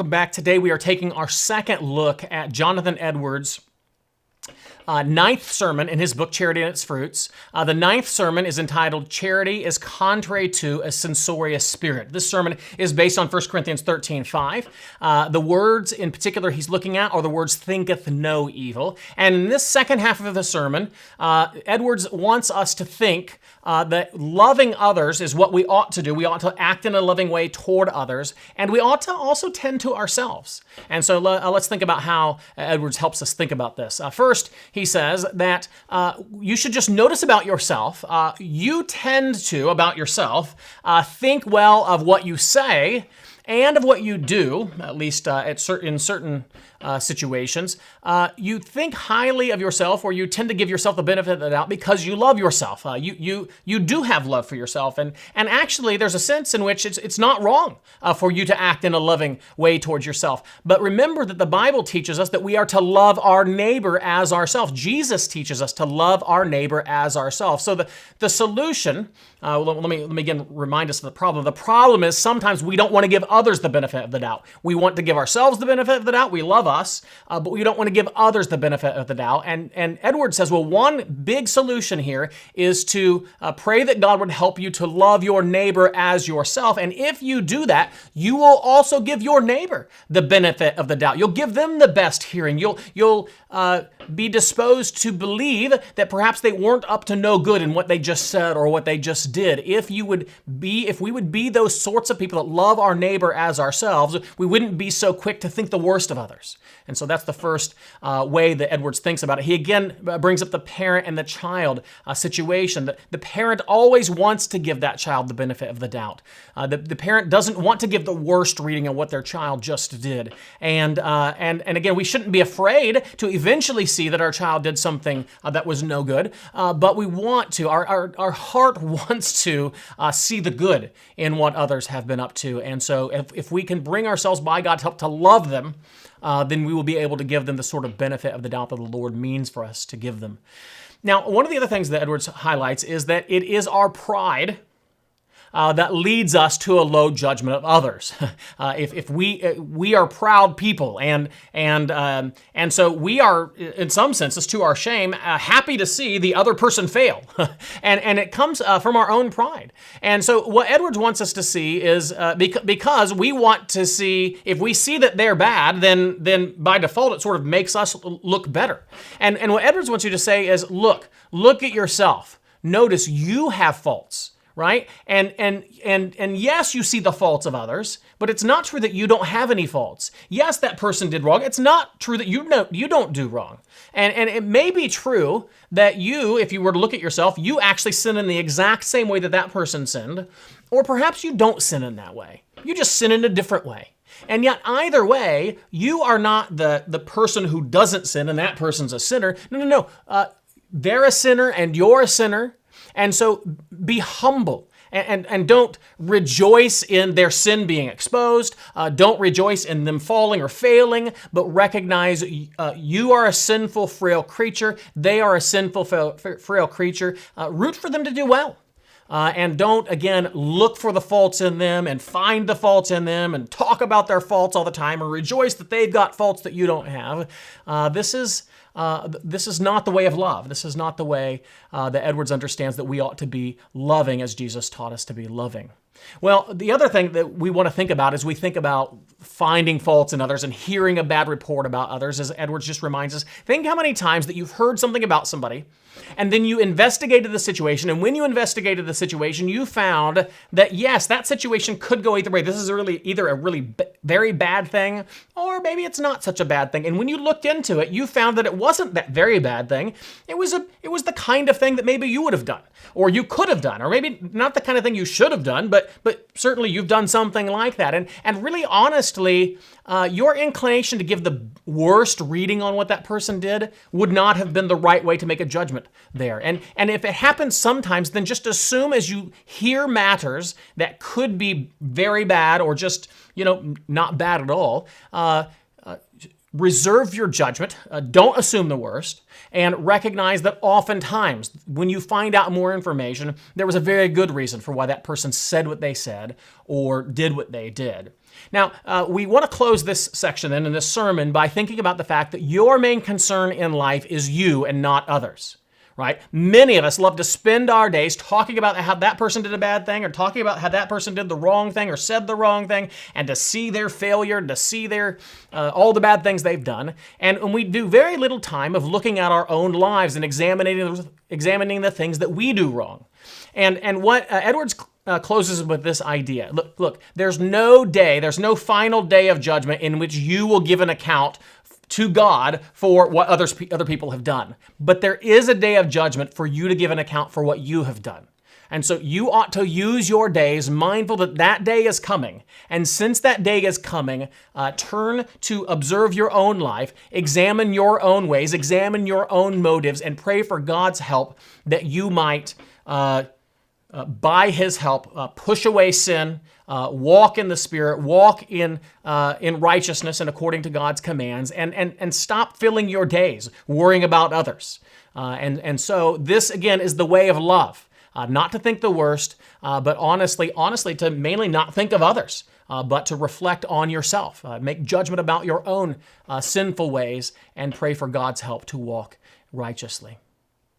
welcome back. Today we are taking our second look at Jonathan Edwards' ninth sermon in his book, Charity and Its Fruits. The ninth sermon is entitled, Charity is Contrary to a Censorious Spirit. This sermon is based on 1 Corinthians 13:5. The words in particular he's looking at are the words, thinketh no evil. And in this second half of the sermon, Edwards wants us to think that loving others is what we ought to do. We ought to act in a loving way toward others, and we ought to also tend to ourselves. And so let's think about how Edwards helps us think about this. First, he says that you should just notice about yourself. You tend to, about yourself, think well of what you say and of what you do, at least in certain situations. You think highly of yourself, or you tend to give yourself the benefit of the doubt because you love yourself. You do have love for yourself, and actually there's a sense in which it's not wrong for you to act in a loving way towards yourself. But remember that the Bible teaches us that we are to love our neighbor as ourselves. Jesus teaches us to love our neighbor as ourselves. So the solution, let me again remind us of the problem. The problem is sometimes we don't want to give others the benefit of the doubt. We want to give ourselves the benefit of the doubt. We love us, but we don't want to give others the benefit of the doubt. And Edwards says, well, one big solution here is to pray that God would help you to love your neighbor as yourself. And if you do that, you will also give your neighbor the benefit of the doubt. You'll give them the best hearing. You'll be disposed to believe that perhaps they weren't up to no good in what they just said or what they just did. If we would be those sorts of people that love our neighbor as ourselves, we wouldn't be so quick to think the worst of others. And so that's the first way that Edwards thinks about it. He again brings up the parent and the child situation. The parent always wants to give that child the benefit of the doubt. The parent doesn't want to give the worst reading of what their child just did. And again, we shouldn't be afraid to eventually see that our child did something that was no good, but we want to. Our heart wants to see the good in what others have been up to. And so if we can bring ourselves by God's help to love them, then we will be able to give them the sort of benefit of the doubt that the Lord means for us to give them. Now, one of the other things that Edwards highlights is that it is our pride that leads us to a low judgment of others. If we are proud people, and so we are, in some senses, to our shame, happy to see the other person fail, and it comes from our own pride. And so what Edwards wants us to see is because we want to see, if we see that they're bad, then by default it sort of makes us look better. And what Edwards wants you to say is, look at yourself. Notice you have faults. Right? And yes, you see the faults of others, but it's not true that you don't have any faults. Yes, that person did wrong. It's not true that you don't do wrong. And it may be true that you, if you were to look at yourself, you actually sin in the exact same way that that person sinned, or perhaps you don't sin in that way. You just sin in a different way. And yet, either way, you are not the person who doesn't sin and that person's a sinner. No. They're a sinner and you're a sinner. And so be humble and don't rejoice in their sin being exposed. Don't rejoice in them falling or failing, but recognize you are a sinful, frail creature. They are a sinful, frail creature. Root for them to do well. And don't, again, look for the faults in them and find the faults in them and talk about their faults all the time or rejoice that they've got faults that you don't have. This is not the way of love. This is not the way that Edwards understands that we ought to be loving as Jesus taught us to be loving. Well, the other thing that we want to think about is we think about finding faults in others and hearing a bad report about others, as Edwards just reminds us. Think how many times that you've heard something about somebody, and then you investigated the situation, and when you investigated the situation, you found that, yes, that situation could go either way. This is either a really very bad thing, or maybe it's not such a bad thing. And when you looked into it, you found that it wasn't that very bad thing. It was the kind of thing that maybe you would have done, or you could have done, or maybe not the kind of thing you should have done, but certainly you've done something like that. And really honestly, your inclination to give the worst reading on what that person did would not have been the right way to make a judgment there. And if it happens sometimes, then just assume as you hear matters that could be very bad or just, not bad at all, reserve your judgment, don't assume the worst, and recognize that oftentimes when you find out more information, there was a very good reason for why that person said what they said or did what they did. Now, we want to close this section then in this sermon by thinking about the fact that your main concern in life is you and not others. Right? Many of us love to spend our days talking about how that person did a bad thing or talking about how that person did the wrong thing or said the wrong thing and to see their failure, to see their all the bad things they've done. And we do very little time of looking at our own lives and examining the things that we do wrong. And what Edwards closes with this idea. Look, there's no final day of judgment in which you will give an account to God for what other people have done. But there is a day of judgment for you to give an account for what you have done. And so you ought to use your days mindful that that day is coming. And since that day is coming, turn to observe your own life, examine your own ways, examine your own motives, and pray for God's help that you might, by His help, push away sin, walk in the Spirit, walk in righteousness and according to God's commands, and stop filling your days worrying about others. And so this, again, is the way of love. Not to think the worst, but honestly to mainly not think of others, but to reflect on yourself. Make judgment about your own sinful ways and pray for God's help to walk righteously.